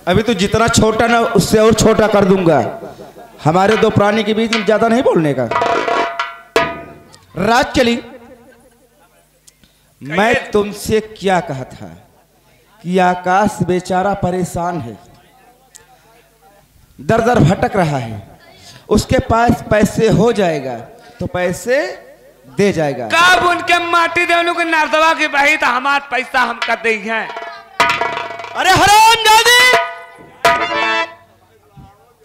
अभी तो जितना छोटा ना उससे और छोटा कर दूंगा। हमारे दो प्राणी के बीच में ज्यादा नहीं बोलने का। रात चली, मैं तुमसे क्या कहा था कि आकाश बेचारा परेशान है, दर दर भटक रहा है। उसके पास पैसे हो जाएगा तो पैसे दे जाएगा। कब उनके माटी देवनु के नर्दवा की बही तो हमार पैसा हमका दे है। अरे हराम जादी,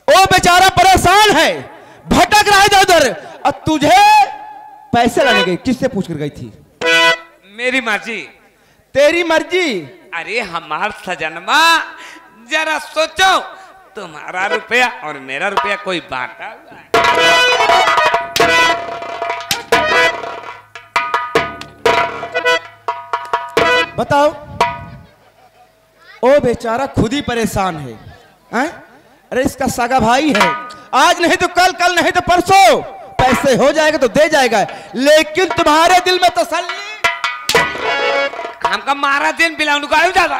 वो बेचारा परेशान है, भटक रहा है इधर उधर, और तुझे पैसे लाने गई। किससे पूछ कर गई थी? मेरी मर्जी। तेरी मर्जी? अरे हमार सजनमा, जरा सोचो, तुम्हारा रुपया और मेरा रुपया कोई बांटा हुआ है? बताओ। ओ बेचारा खुद ही परेशान है, हैं? अरे इसका सगा भाई है, आज नहीं तो कल, कल नहीं तो परसों पैसे हो जाएगा तो दे जाएगा। लेकिन तुम्हारे दिल में तसल्ली, हमका मारा दिन बिलाउनु का ज्यादा।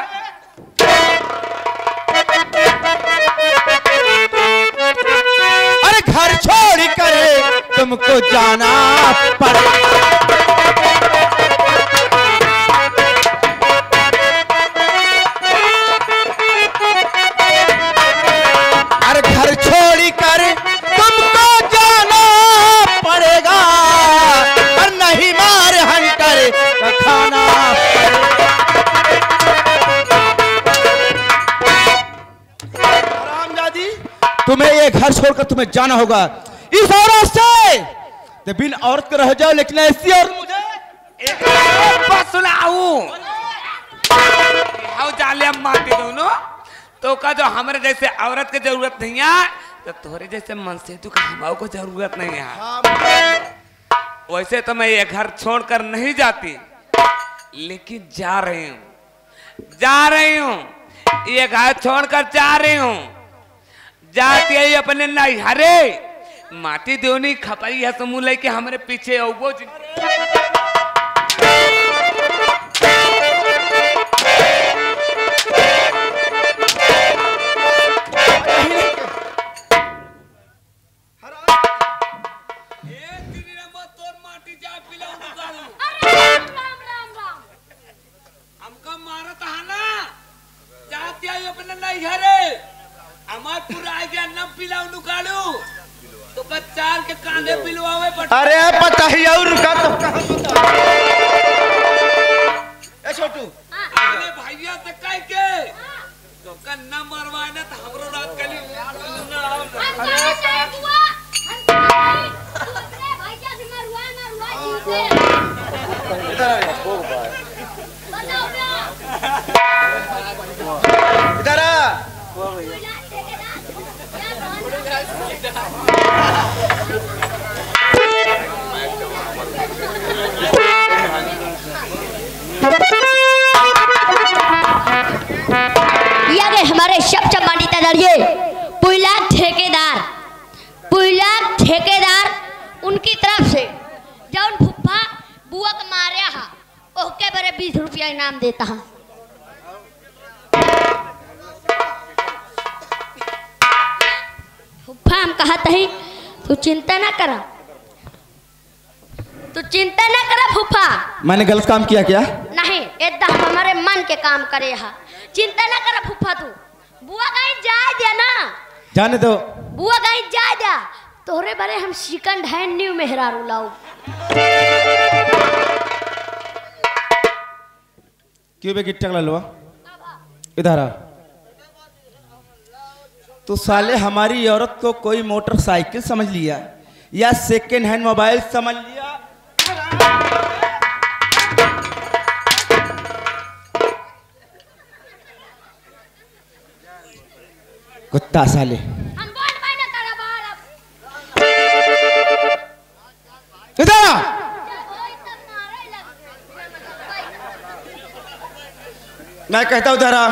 अरे घर छोड़ कर तुमको जाना पड़े। अरे घर छोड़ कर तुमको जाना पड़ेगा, और नहीं मार हंटर का खाना पड़ेगा। रामजादी, तुम्हें ये घर छोड़कर तुम्हें जाना होगा। इस औरत से तो बिन औरत के रह जाओ, लेकिन ऐसी औरत मुझे जाले माटी दोनों तो का जो हमारे जैसे औरत की जरूरत नहीं है, तो तुम्हारे जैसे मन से तू हमारे को जरूरत नहीं है। वैसे तो मैं ये घर छोड़कर नहीं जाती, लेकिन जा रही हूँ, ये घर छोड़कर जा रही हूँ। जाती है अपने नैहरे, माटी देवनी खपाई है समूह लेके हमारे पीछे वो हमका मारत है ना। जाती है अपने नैहरे, हमार पूरा आ गया न पिलाऊ निकालू तो बच्चाल के कांधे पिलवावे। अरे पता ही और रुका तो ए छोटू, अरे भैया से कह के तो कन्ना मरवाए ना तो हमरो रात कली इधर आ। हमारे शब चमानी तदरिए पुइला ठेकेदार उनकी तरफ से जौन फुफ्फा बुआ के मारे हा ओके बरे 20 रुपया इनाम देता हा। फुफ्फा हम कहते हैं तू चिंता ना करा फुफ्फा। मैंने गलत काम किया क्या? नहीं, एकदम हमारे मन के काम करे हा। चिंता ना करा फुफ्फा, तू बुआ कहीं जा दिया ना, जाने दो। बुआ कहीं जा दिया तोहरे बारे हम सेकंड हैंड न्यू मेहरारू लाऊ। क्यों बे गिट्टा लो इधर आ। तो साले हमारी औरत को कोई मोटरसाइकिल समझ लिया या सेकंड हैंड मोबाइल समझ लिया। कुत्ता साले। इधर आ। मैं कहता हूं उधर आ।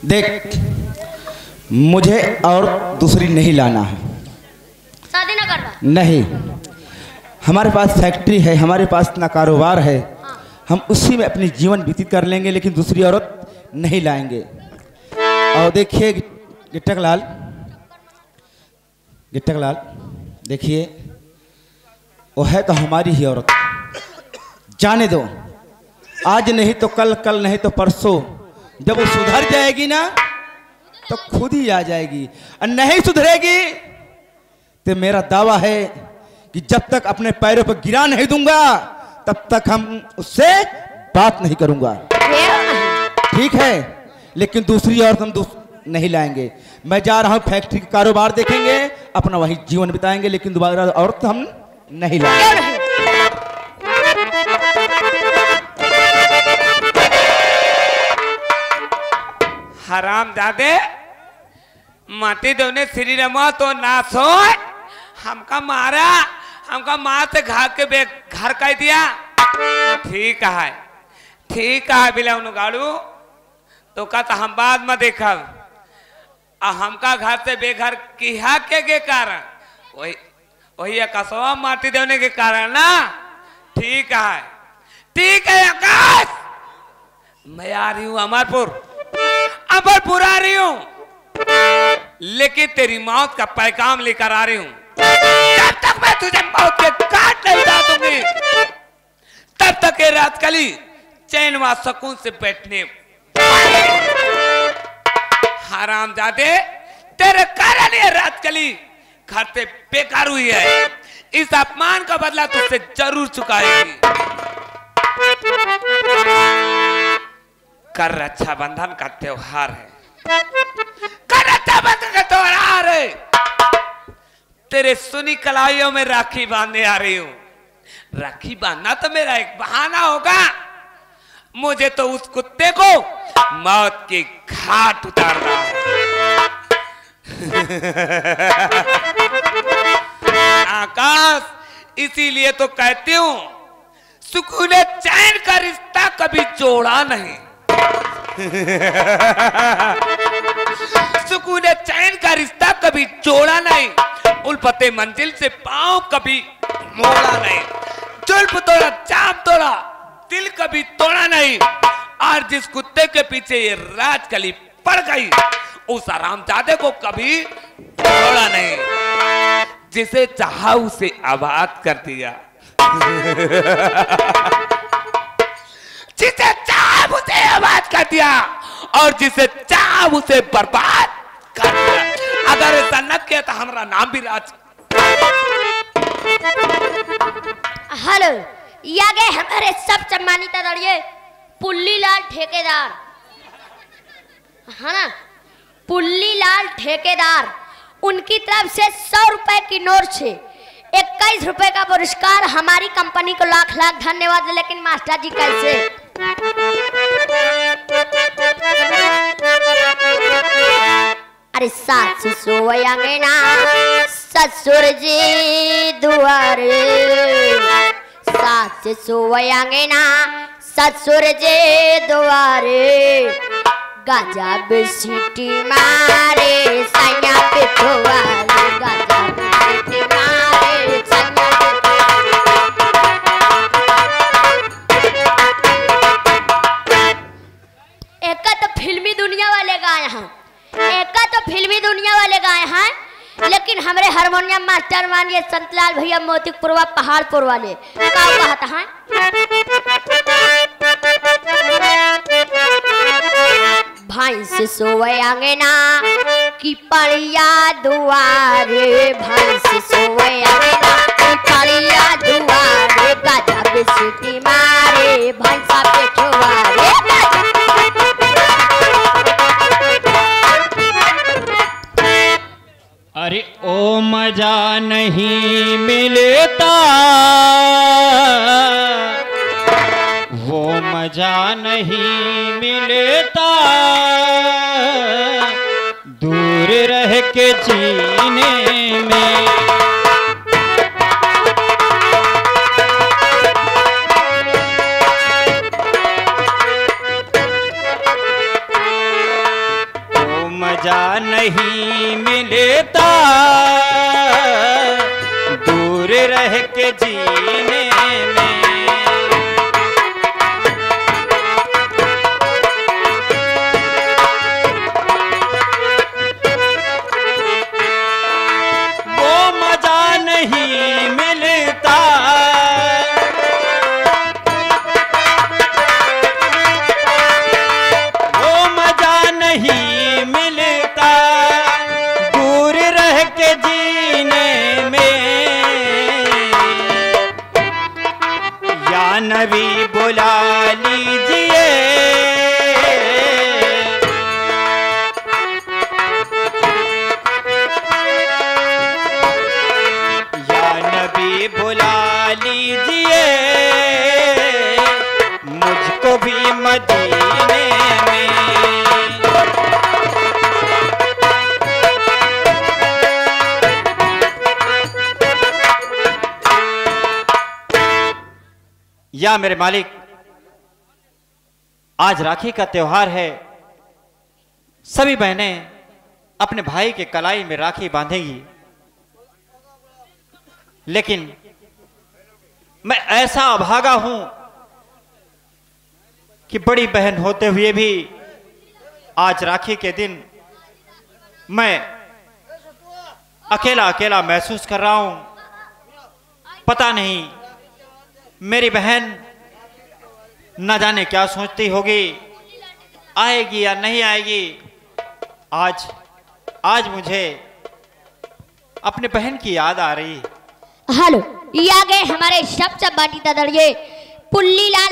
देख, मुझे और दूसरी नहीं लाना है। शादी ना करना? नहीं, हमारे पास फैक्ट्री है, हमारे पास इतना कारोबार है, हम उसी में अपनी जीवन व्यतीत कर लेंगे, लेकिन दूसरी औरत नहीं लाएंगे। और देखिए गिट्टक लाल देखिए, वो है तो हमारी ही औरत, जाने दो, आज नहीं तो कल, कल नहीं तो परसों, जब वो सुधर जाएगी ना तो खुद ही आ जाएगी, और नहीं सुधरेगी तो मेरा दावा है कि जब तक अपने पैरों पर गिरा नहीं दूंगा तब तक हम उससे बात नहीं करूंगा। ठीक है, लेकिन दूसरी औरत हम नहीं लाएंगे। मैं जा रहा हूं फैक्ट्री का कारोबार देखेंगे, अपना वही जीवन बिताएंगे, लेकिन दोबारा औरत हम नहीं लाएंगे। हरामजादे, माटी दोने श्री रमा तो ना सो, हमका मारा, हमका मार से घर कह दिया। ठीक है बिला गाड़ू तो का हम बाद में देखब, हमका घर से बेघर किया के कारण, वही कसवा माटी देने के कारण ना। ठीक है आकाश, मैं आ रही हूँ अमरपुर आ रही हूँ, लेकिन तेरी मौत का पैगाम लेकर आ रही हूँ। जब तक मैं तुझे मौत के काट नहीं डाल दूंगी, तब तक ये रातकली चैन व सुकून से बैठने। हरामजादे, तेरे कारण ये रातकली घर से बेकार हुई है, इस अपमान का बदला तुझसे जरूर चुकाएगी। कर रक्षाबंधन का त्योहार है, कर रक्षाबंधन का त्योहार है, तेरे सुनी कलाइयों में राखी बांधने आ रही हूं। राखी बांधना तो मेरा एक बहाना होगा, मुझे तो उस कुत्ते को मौत के घाट उतारना है। आकाश, इसीलिए तो कहती हूं, सुकून चैन का रिश्ता कभी जोड़ा नहीं। सुकून चैन का रिश्ता कभी जोड़ा नहीं, उल्फते मंजिल से पांव कभी मोड़ा नहीं, जुल्फ तोड़ा, चाप तोड़ा, दिल कभी तोड़ा नहीं। और जिस कुत्ते के पीछे ये राजकली पड़ गई, उस हरामजादे को कभी छोड़ा नहीं, जिसे चाहा उसे आबाद कर दिया। जिसे चाहा उसे आबाद कर दिया, और जिसे चाहा उसे बर्बाद कर दिया। अगर ऐसा न किया तो हमारा नाम भी राज। हेलो, ये गए हमारे सब सम्मानित आदरणीय पुल्लीलाल ठेकेदार, है ना, पुल्लीलाल ठेकेदार, उनकी तरफ से 100 रुपए की नोट से 21 रुपए का पुरस्कार। हमारी कंपनी को लाख लाख धन्यवाद। लेकिन मास्टर जी कैसे? अरे सास सोयांगना ससुर जी दुआरे, सास सोयांगना ससुर जी दुआरे, गजब सीटी मारे सैया पिठवाले, गजब सीटी मारे सैया। एक तो फिल्मी दुनिया वाले गाए हैं, लेकिन हमारे हारमोनियम मास्टर मानिए संतलाल भैया मोतीपुरवा पहाड़पुर वाले का कहता है, भैंस सोवे अंगना की पड़िया दुआरे, भैंस सोवे अंगना की पड़िया दुआरे, गजब सीटी मारे भैंसा पेठवारे। अरे ओ मजा नहीं मिलता, वो मजा नहीं मिलता, दूर रह के जीने में। वो मजा नहीं मिलता, दूर रह के जीने में। जानवी बुला लीजिए, जानवी बुला लीजिए, मुझको भी मदीने में। या मेरे मालिक, आज राखी का त्योहार है। सभी बहनें अपने भाई के कलाई में राखी बांधेगी, लेकिन मैं ऐसा अभागा हूं कि बड़ी बहन होते हुए भी आज राखी के दिन मैं अकेला अकेला महसूस कर रहा हूं। पता नहीं मेरी बहन न जाने क्या सोचती होगी, आएगी या नहीं आएगी। आज मुझे अपने बहन की याद आ रही। हेलो, ये आ गए हमारे सबसे बाटी दादड़िए पुल्ली लाल